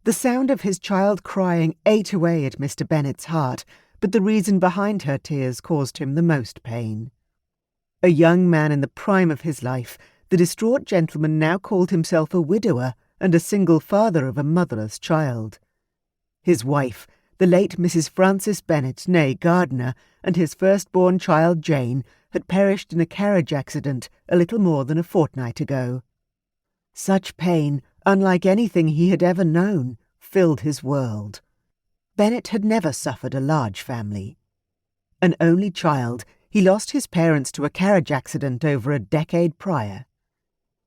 The sound of his child crying ate away at Mr. Bennet's heart, but the reason behind her tears caused him the most pain. A young man in the prime of his life, the distraught gentleman now called himself a widower and a single father of a motherless child. His wife, the late Mrs. Frances Bennet, née Gardiner, and his firstborn child Jane had perished in a carriage accident a little more than a fortnight ago. Such pain, unlike anything he had ever known, filled his world. Bennet had never suffered a large family. An only child, he lost his parents to a carriage accident over a decade prior.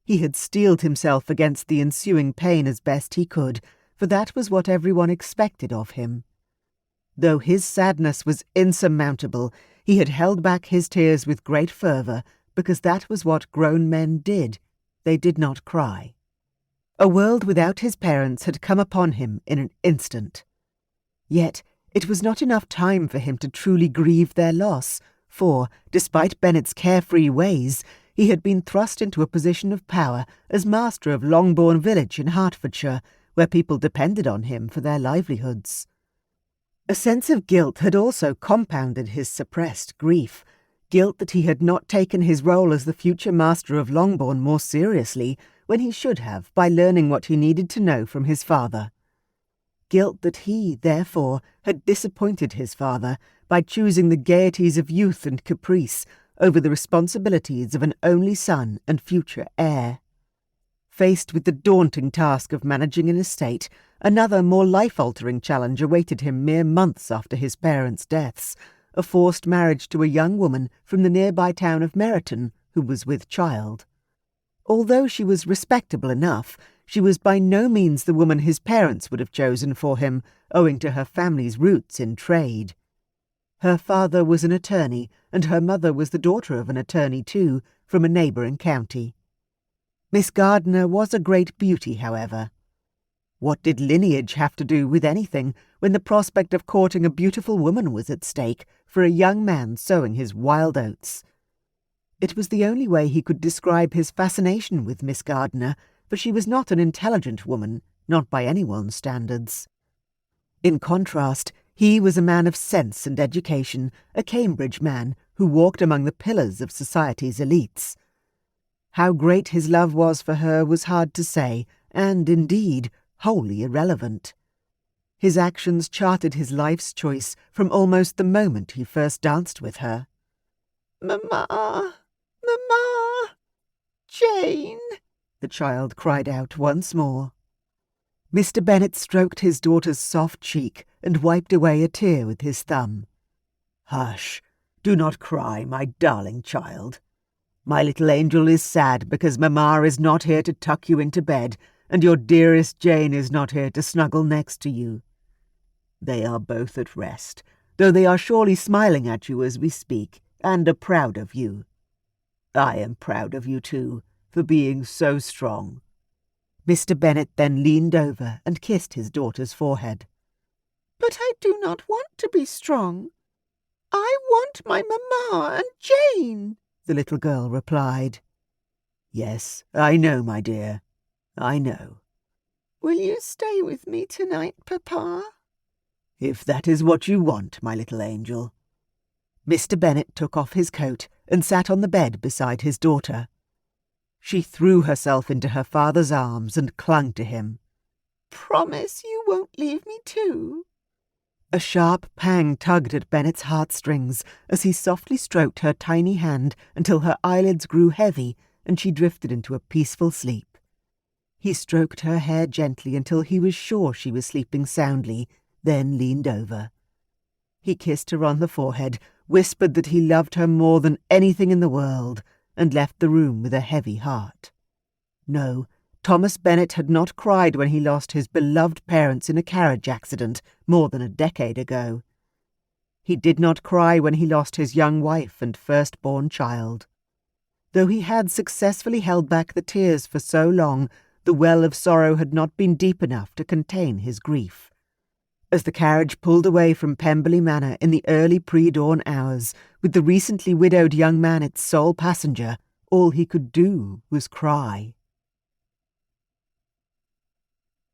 He had steeled himself against the ensuing pain as best he could, for that was what everyone expected of him. Though his sadness was insurmountable, he had held back his tears with great fervour, because that was what grown men did. They did not cry. A world without his parents had come upon him in an instant. Yet it was not enough time for him to truly grieve their loss, for, despite Bennet's carefree ways, he had been thrust into a position of power as master of Longbourn village in Hertfordshire, where people depended on him for their livelihoods. A sense of guilt had also compounded his suppressed grief, guilt that he had not taken his role as the future master of Longbourn more seriously when he should have by learning what he needed to know from his father. Guilt that he, therefore, had disappointed his father by choosing the gaieties of youth and caprice over the responsibilities of an only son and future heir. Faced with the daunting task of managing an estate, another more life-altering challenge awaited him mere months after his parents' deaths, a forced marriage to a young woman from the nearby town of Meryton who was with child. Although she was respectable enough, she was by no means the woman his parents would have chosen for him, owing to her family's roots in trade. Her father was an attorney, and her mother was the daughter of an attorney too, from a neighbouring county. Miss Gardiner was a great beauty, however. What did lineage have to do with anything when the prospect of courting a beautiful woman was at stake for a young man sowing his wild oats? It was the only way he could describe his fascination with Miss Gardiner, for she was not an intelligent woman, not by anyone's standards. In contrast, he was a man of sense and education, a Cambridge man who walked among the pillars of society's elites. How great his love was for her was hard to say, and, indeed, wholly irrelevant. His actions charted his life's choice from almost the moment he first danced with her. "Mamma! Mamma! Jane!" the child cried out once more. Mr. Bennet stroked his daughter's soft cheek and wiped away a tear with his thumb. "Hush! Do not cry, my darling child. My little angel is sad because Mamma is not here to tuck you into bed, and your dearest Jane is not here to snuggle next to you. They are both at rest, though they are surely smiling at you as we speak, and are proud of you. I am proud of you too, for being so strong." Mr. Bennet then leaned over and kissed his daughter's forehead. "But I do not want to be strong. I want my Mamma and Jane," the little girl replied. "Yes, I know, my dear, I know." "Will you stay with me tonight, Papa?" "If that is what you want, my little angel." Mr. Bennet took off his coat and sat on the bed beside his daughter. She threw herself into her father's arms and clung to him. "Promise you won't leave me too." A sharp pang tugged at Bennet's heartstrings as he softly stroked her tiny hand until her eyelids grew heavy and she drifted into a peaceful sleep. He stroked her hair gently until he was sure she was sleeping soundly, then leaned over. He kissed her on the forehead, whispered that he loved her more than anything in the world, and left the room with a heavy heart. No, Thomas Bennet had not cried when he lost his beloved parents in a carriage accident more than a decade ago. He did not cry when he lost his young wife and firstborn child. Though he had successfully held back the tears for so long, the well of sorrow had not been deep enough to contain his grief. As the carriage pulled away from Pemberley Manor in the early pre-dawn hours, with the recently widowed young man its sole passenger, all he could do was cry.